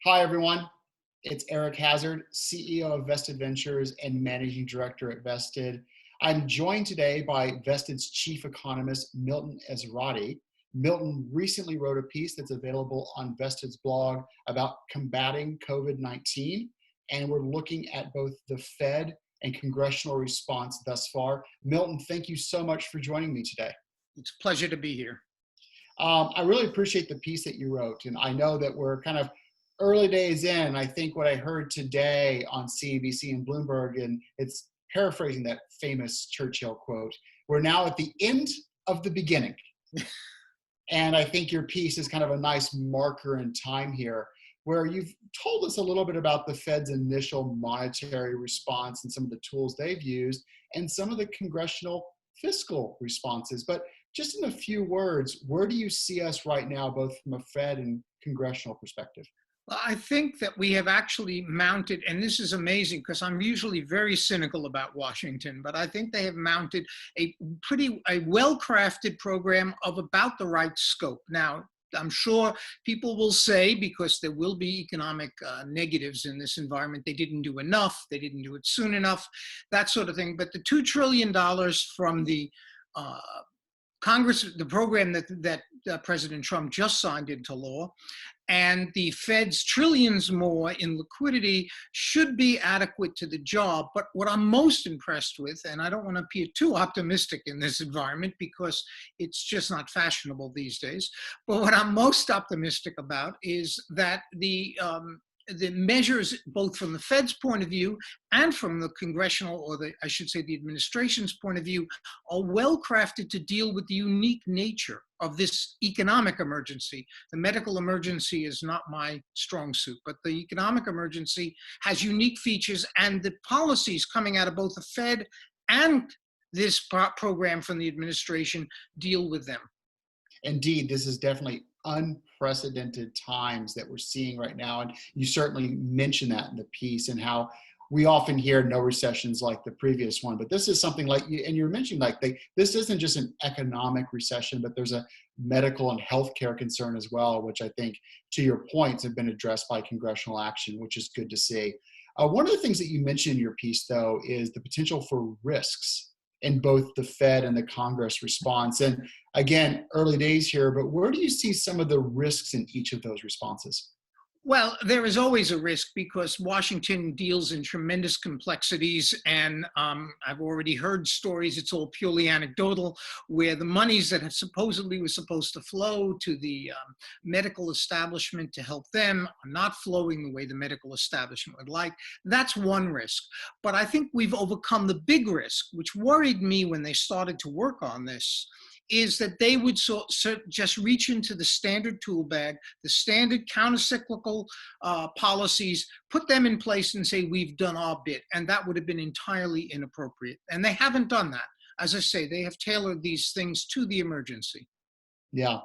Hi, everyone. It's Eric Hazard, CEO of Vested Ventures and Managing Director at Vested. I'm joined today by Vested's Chief Economist, Milton Ezrati. Milton recently wrote a piece that's available on Vested's blog about combating COVID-19, and we're looking at both the Fed and congressional response thus far. Milton, thank you so much for joining me today. It's a pleasure to be here. I really appreciate the piece that you wrote, and I know that we're kind of early days in. I think what I heard today on CNBC and Bloomberg, and it's paraphrasing that famous Churchill quote, we're now at the end of the beginning. And I think your piece is kind of a nice marker in time here, where you've told us a little bit about the Fed's initial monetary response and some of the tools they've used, and some of the congressional fiscal responses. But just in a few words, where do you see us right now, both from a Fed and congressional perspective? Well, I think that we have actually mounted, and this is amazing because I'm usually very cynical about Washington, but I think they have mounted a well-crafted program of about the right scope. Now, I'm sure people will say, because there will be economic negatives in this environment, they didn't do enough, they didn't do it soon enough, that sort of thing. But the $2 trillion from the Congress, the program that President Trump just signed into law, and the Fed's trillions more in liquidity should be adequate to the job. But what I'm most impressed with, and I don't want to appear too optimistic in this environment because it's just not fashionable these days, but what I'm most optimistic about is that the measures, both from the Fed's point of view and from the congressional, or I should say the administration's point of view, are well crafted to deal with the unique nature of this economic emergency. The medical emergency is not my strong suit, but the economic emergency has unique features, and the policies coming out of both the Fed and this program from the administration deal with them. Indeed, this is definitely unprecedented times that we're seeing right now. And you certainly mentioned that in the piece, and how we often hear no recessions like the previous one, but this is something like you, and you're mentioning like this isn't just an economic recession, but there's a medical and healthcare concern as well, which I think, to your points, have been addressed by congressional action, which is good to see. One of the things that you mentioned in your piece, though, is the potential for risks in both the Fed and the Congress response. And again, early days here, but where do you see some of the risks in each of those responses? Well, there is always a risk because Washington deals in tremendous complexities, and I've already heard stories, it's all purely anecdotal, where the monies that have supposedly were supposed to flow to the medical establishment to help them are not flowing the way the medical establishment would like. That's one risk. But I think we've overcome the big risk, which worried me when they started to work on this, is that they would just reach into the standard tool bag, the standard countercyclical policies, put them in place and say, we've done our bit. And that would have been entirely inappropriate. And they haven't done that. As I say, they have tailored these things to the emergency. Yeah.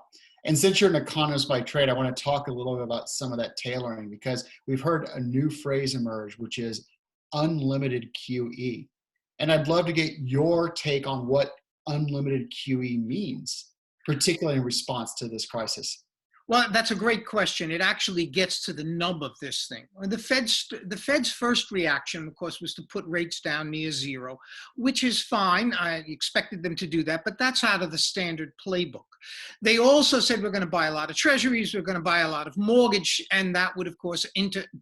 And since you're an economist by trade, I want to talk a little bit about some of that tailoring, because we've heard a new phrase emerge, which is unlimited QE. And I'd love to get your take on what unlimited QE means, particularly in response to this crisis. Well, that's a great question. It actually gets to the nub of this thing. The Fed's first reaction, of course, was to put rates down near zero, which is fine. I expected them to do that, but that's out of the standard playbook. They also said we're going to buy a lot of treasuries, we're going to buy a lot of mortgage, and that would, of course,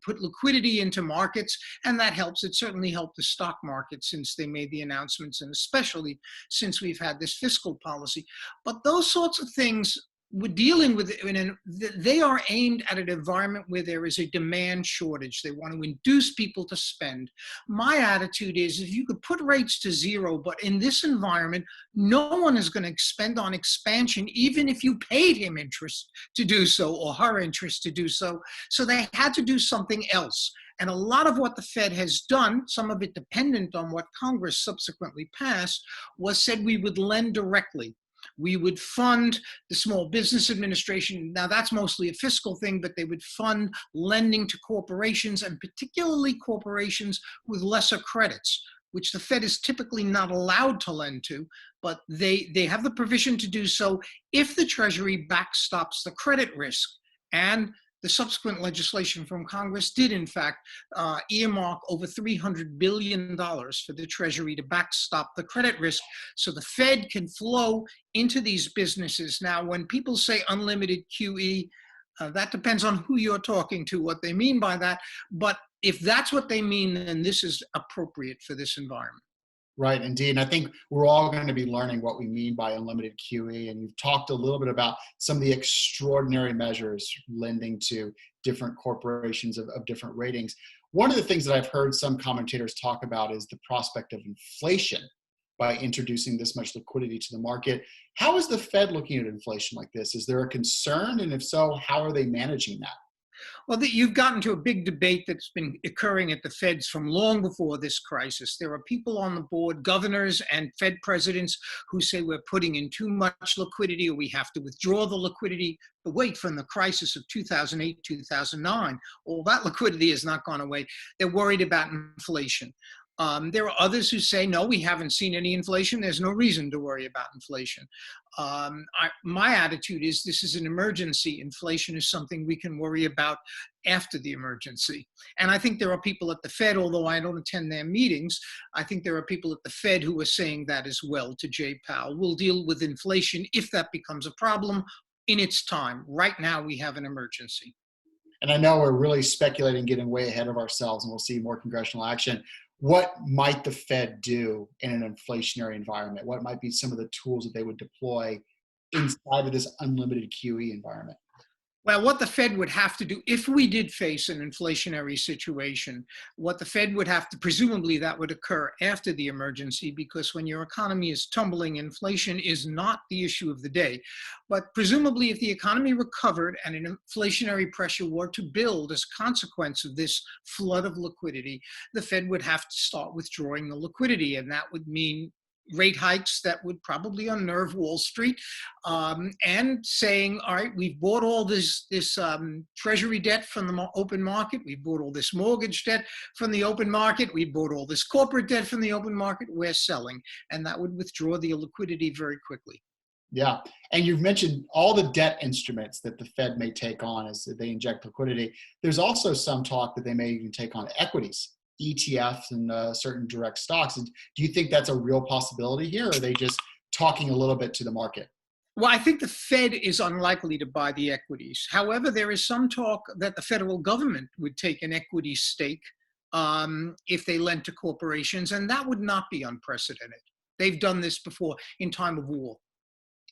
put liquidity into markets, and that helps. It certainly helped the stock market since they made the announcements, and especially since we've had this fiscal policy. But those sorts of things we're dealing with, they are aimed at an environment where there is a demand shortage. They want to induce people to spend. My attitude is, if you could put rates to zero, but in this environment, no one is going to spend on expansion, even if you paid him interest to do so, or her interest to do so. So they had to do something else. And a lot of what the Fed has done, some of it dependent on what Congress subsequently passed, was said we would lend directly. We would fund the Small Business Administration. Now, that's mostly a fiscal thing, but they would fund lending to corporations, and particularly corporations with lesser credits, which the Fed is typically not allowed to lend to, but they have the provision to do so if the Treasury backstops the credit risk. And The subsequent legislation from Congress did, in fact, earmark over $300 billion for the Treasury to backstop the credit risk so the Fed can flow into these businesses. Now, when people say unlimited QE, that depends on who you're talking to, what they mean by that. But if that's what they mean, then this is appropriate for this environment. Right, indeed. And I think we're all going to be learning what we mean by unlimited QE. And you've talked a little bit about some of the extraordinary measures lending to different corporations of different ratings. One of the things that I've heard some commentators talk about is the prospect of inflation by introducing this much liquidity to the market. How is the Fed looking at inflation like this? Is there a concern? And if so, how are they managing that? Well, you've gotten to a big debate that's been occurring at the Feds from long before this crisis. There are people on the board, governors and Fed presidents, who say we're putting in too much liquidity or we have to withdraw the liquidity. But wait, from the crisis of 2008, 2009, all that liquidity has not gone away. They're worried about inflation. There are others who say, no, we haven't seen any inflation. There's no reason to worry about inflation. My attitude is this is an emergency. Inflation is something we can worry about after the emergency. And I think there are people at the Fed, although I don't attend their meetings, I think there are people at the Fed who are saying that as well to Jay Powell. We'll deal with inflation if that becomes a problem in its time. Right now, we have an emergency. And I know we're really speculating, getting way ahead of ourselves, and we'll see more congressional action. What might the Fed do in an inflationary environment? What might be some of the tools that they would deploy inside of this unlimited QE environment? Well, what the Fed would have to do, if we did face an inflationary situation, what the Fed would have to, presumably that would occur after the emergency, because when your economy is tumbling, inflation is not the issue of the day. But presumably if the economy recovered and an inflationary pressure were to build as a consequence of this flood of liquidity, the Fed would have to start withdrawing the liquidity. And that would mean rate hikes that would probably unnerve Wall Street, and saying, all right, we've bought all this treasury debt from the open market. We bought all this mortgage debt from the open market. We bought all this corporate debt from the open market. We're selling. And that would withdraw the liquidity very quickly. Yeah. And you've mentioned all the debt instruments that the Fed may take on as they inject liquidity. There's also some talk that they may even take on equities, ETFs, and certain direct stocks. And do you think that's a real possibility here, or are they just talking a little bit to the market? Well, I think the Fed is unlikely to buy the equities. However, there is some talk that the federal government would take an equity stake if they lent to corporations, and that would not be unprecedented. They've done this before in time of war.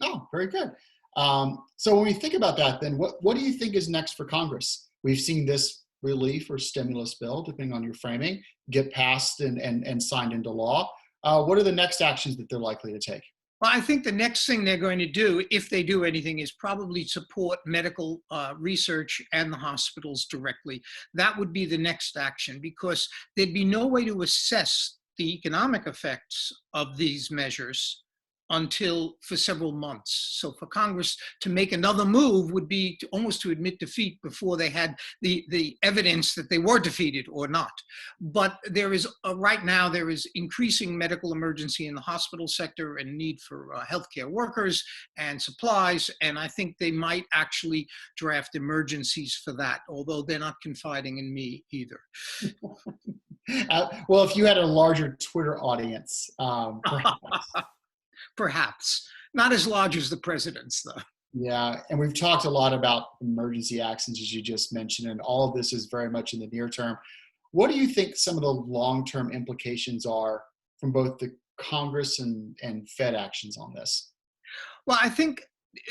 Oh, very good. So when we think about that, then what do you think is next for Congress? We've seen this relief or stimulus bill, depending on your framing, get passed and signed into law. What are the next actions that they're likely to take? Well, I think the next thing they're going to do, if they do anything, is probably support medical research and the hospitals directly. That would be the next action, because there'd be no way to assess the economic effects of these measures until for several months. So for Congress to make another move would be almost to admit defeat before they had the evidence that they were defeated or not. But there is, right now, there is increasing medical emergency in the hospital sector and need for healthcare workers and supplies. And I think they might actually draft emergencies for that, although they're not confiding in me either. Well, if you had a larger Twitter audience, perhaps. Perhaps. Not as large as the president's, though. Yeah, and we've talked a lot about emergency actions, as you just mentioned, and all of this is very much in the near term. What do you think some of the long-term implications are from both the Congress and Fed actions on this? Well, I think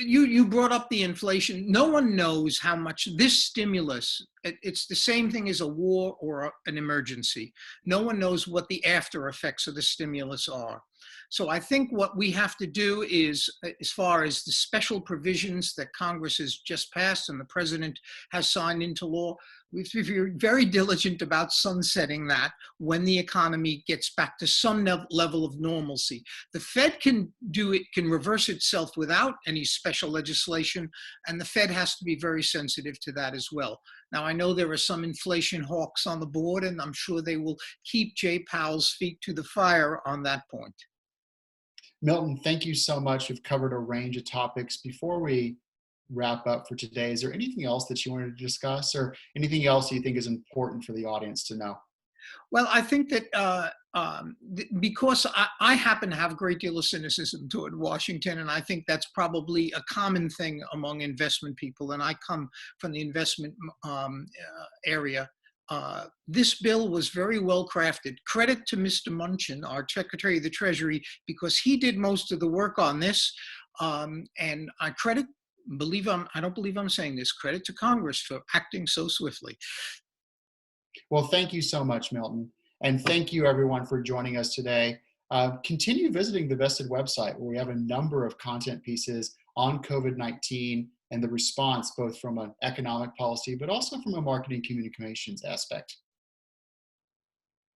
you brought up the inflation. No one knows how much this stimulus, it's the same thing as a war or an emergency. No one knows what the after effects of the stimulus are. So I think what we have to do is, as far as the special provisions that Congress has just passed and the president has signed into law, we have to be very diligent about sunsetting that when the economy gets back to some level of normalcy. The Fed can do it, can reverse itself without any special legislation, and the Fed has to be very sensitive to that as well. Now, I know there are some inflation hawks on the board, and I'm sure they will keep Jay Powell's feet to the fire on that point. Milton, thank you so much. We've covered a range of topics. Before we wrap up for today, is there anything else that you wanted to discuss or anything else you think is important for the audience to know? Well, I think that because I happen to have a great deal of cynicism toward Washington, and I think that's probably a common thing among investment people, and I come from the investment area. This bill was very well crafted. Credit to Mr. Munchin, our Secretary of the Treasury, because he did most of the work on this. And I don't believe I'm saying this, credit to Congress for acting so swiftly. Well, thank you so much, Milton. And thank you, everyone, for joining us today. Continue visiting the Vested website, where we have a number of content pieces on COVID-19 and the response, both from an economic policy, but also from a marketing communications aspect.